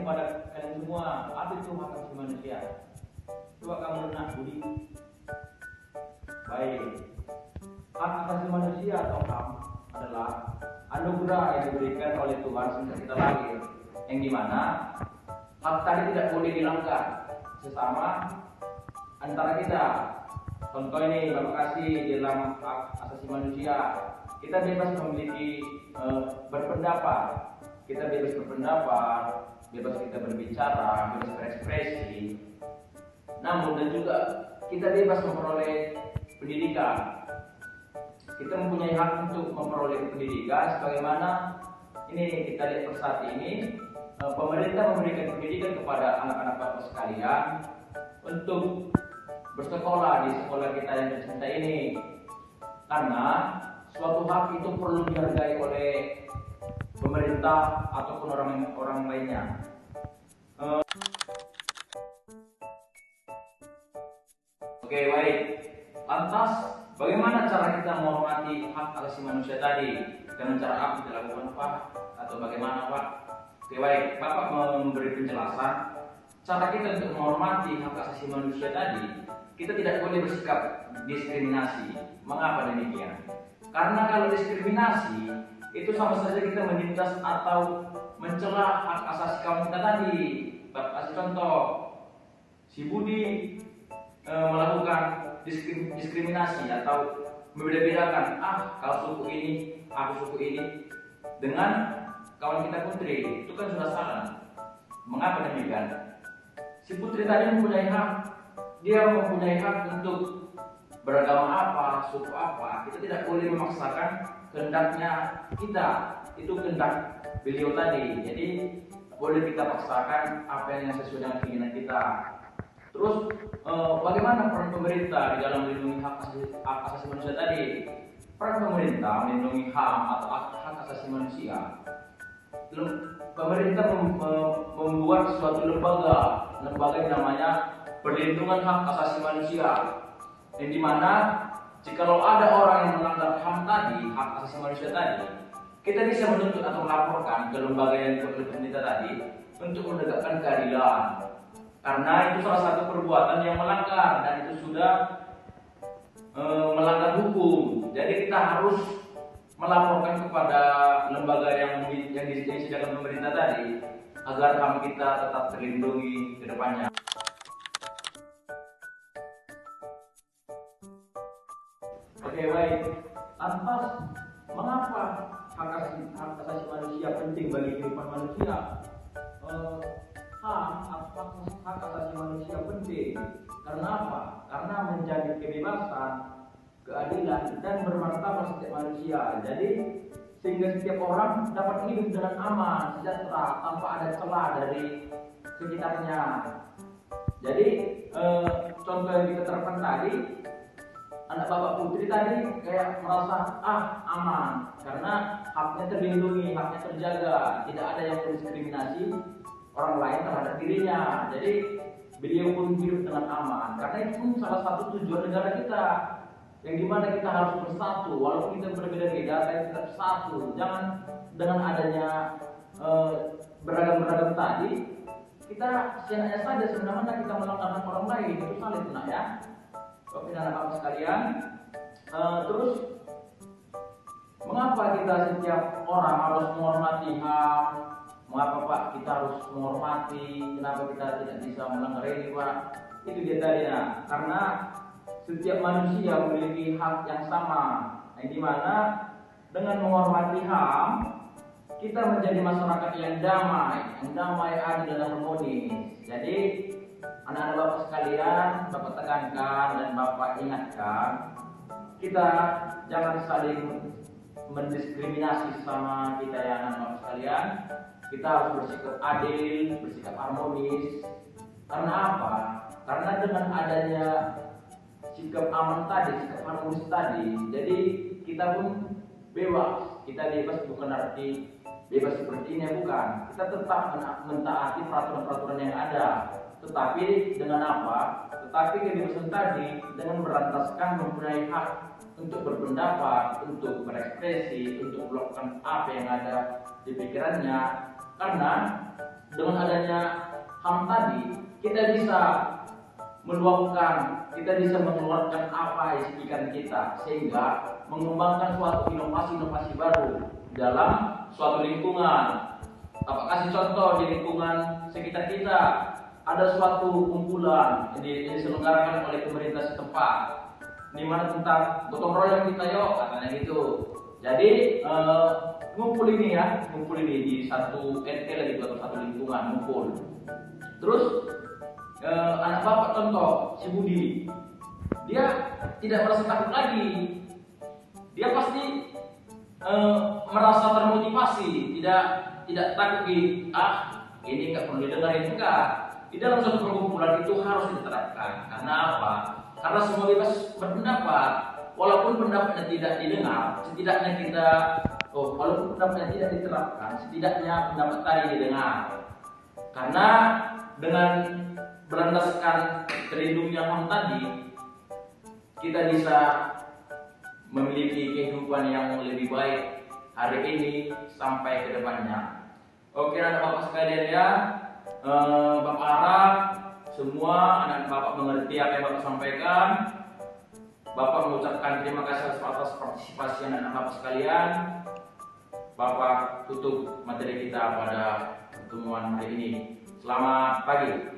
kepada kalian semua, apa itu hak asasi manusia? Coba kamu renang, Budi. Baik, hak asasi manusia atau HAM adalah anugerah yang diberikan oleh Tuhan sejak kita lahir, yang dimana hak tadi tidak boleh dilanggar sesama antara kita. Contoh ini Bapak kasih di dalam hak asasi manusia, kita bebas memiliki berpendapat, kita bebas berpendapat, bebas kita berbicara, bebas berekspresi. Namun dan juga kita bebas memperoleh pendidikan. Kita mempunyai hak untuk memperoleh pendidikan, sebagaimana ini kita lihat per saat ini pemerintah memberikan pendidikan kepada anak-anak Bapak sekalian untuk bersekolah di sekolah kita yang tercinta ini, karena suatu hak itu perlu dihargai oleh pemerintah ataupun orang lainnya. Oke, baik. Lantas, bagaimana cara kita menghormati hak asasi manusia tadi? Dengan cara apa dilakukan, Pak? Atau bagaimana, Pak? Oke, baik. Bapak memberi penjelasan. Cara kita untuk menghormati hak asasi manusia tadi, kita tidak boleh bersikap diskriminasi. Mengapa demikian? Karena kalau diskriminasi, itu sama saja kita menindas atau mencela hak asasi kaum kita tadi. Bapak kasih contoh, si Budi melakukan diskriminasi atau membeda-bedakan, kau suku ini, aku suku ini, dengan kawan kita Putri, itu kan sudah salah. Mengapa demikian? Si Putri tadi mempunyai hak, dia mempunyai hak untuk beragama apa, suku apa. Kita tidak boleh memaksakan kehendaknya kita, itu kehendak beliau tadi. Jadi boleh kita paksakan apa yang sesuai dengan keinginan kita. Terus bagaimana peran pemerintah di dalam melindungi hak asasi manusia tadi? Peran pemerintah melindungi HAM atau hak asasi manusia. Pemerintah membuat suatu lembaga yang namanya Perlindungan Hak Asasi Manusia, yang dimana jikalau ada orang yang melanggar HAM tadi, hak asasi manusia tadi, kita bisa menuntut atau melaporkan ke lembaga yang dibuat oleh pemerintah tadi untuk menegakkan keadilan. Karena itu salah satu perbuatan yang melanggar dan itu sudah melanggar hukum. Jadi kita harus melaporkan kepada lembaga yang disediakan pemerintah tadi agar HAM kita tetap terlindungi ke depannya. Oke, baik. Lantas, mengapa hak asasi manusia penting bagi kehidupan manusia? Hak asasi manusia penting karena apa? Karena menjadi kebebasan, keadilan, dan bermartabat setiap manusia. Jadi sehingga setiap orang dapat hidup dengan aman, sejahtera, tanpa ada celah dari sekitarnya. Jadi contoh yang kita terapkan tadi, anak Bapak Putri tadi kayak merasa aman karena haknya terlindungi, haknya terjaga, tidak ada yang mendiskriminasi orang lain terhadap dirinya. Jadi beliau pun hidup dengan aman. Karena itu pun salah satu tujuan negara kita, yang dimana kita harus bersatu, walaupun kita berbeda-beda, tapi tetap satu. Jangan dengan adanya beragam-beragam tadi, kita seenaknya saja sebenarnya kita melanggar orang lain, itu salah itu nak ya. Oke, anak-anak sekalian, terus mengapa kita setiap orang harus menghormati HAM? Mengapa Pak kita harus menghormati? Kenapa kita tidak bisa melanggar ini Pak? Itu dia tadi nah. Karena setiap manusia memiliki hak yang sama, yang dimana dengan menghormati HAM kita menjadi masyarakat yang damai, adil dan harmonis. Jadi anak-anak Bapak sekalian, Bapak tekankan dan Bapak ingatkan, kita jangan saling mendiskriminasi sama kita ya anak-anak Bapak sekalian. Kita harus bersikap adil, bersikap harmonis. Karena apa? Karena dengan adanya sikap aman tadi, sikap harmonis tadi, jadi kita pun bebas. Kita bebas bukan arti bebas seperti ini, bukan. Kita tetap mentaati peraturan-peraturan yang ada. Tetapi dengan apa? Tetapi kebebasan tadi dengan berantaskan mempunyai hak untuk berpendapat, untuk berekspresi, untuk melakukan apa yang ada di pikirannya. Karena dengan adanya HAM tadi kita bisa meluapkan, kita bisa mengeluarkan apa isi pikiran kita sehingga mengembangkan suatu inovasi-inovasi baru dalam suatu lingkungan. Apa kasih contoh di lingkungan sekitar kita ada suatu kumpulan yang diselenggarakan oleh pemerintah setempat, di mana tentang gotong royong kita yuk katanya gitu. Jadi ngumpul ini di satu RT lagi atau satu lingkungan ngumpul. Terus anak bapak contoh si Budi, dia tidak merasa takut lagi, dia pasti merasa termotivasi, tidak takut ini nggak perlu didengarin, enggak. Di dalam suatu perkumpulan itu harus diterapkan. Karena apa? Karena semua bebas berpendapat, walaupun pendapatnya tidak didengar, setidaknya walaupun pendapatnya tidak diterapkan, setidaknya pendapat tadi didengar. Karena dengan berlandaskan terlindungnya HAM tadi, kita bisa memiliki kehidupan yang lebih baik hari ini sampai ke depannya. Oke anak bapak sekalian ya, Bapak harap semua anak bapak mengerti apa yang bapak sampaikan. Bapak mengucapkan terima kasih atas partisipasi anak bapak sekalian. Bapak tutup materi kita pada pertemuan hari ini. Selamat pagi.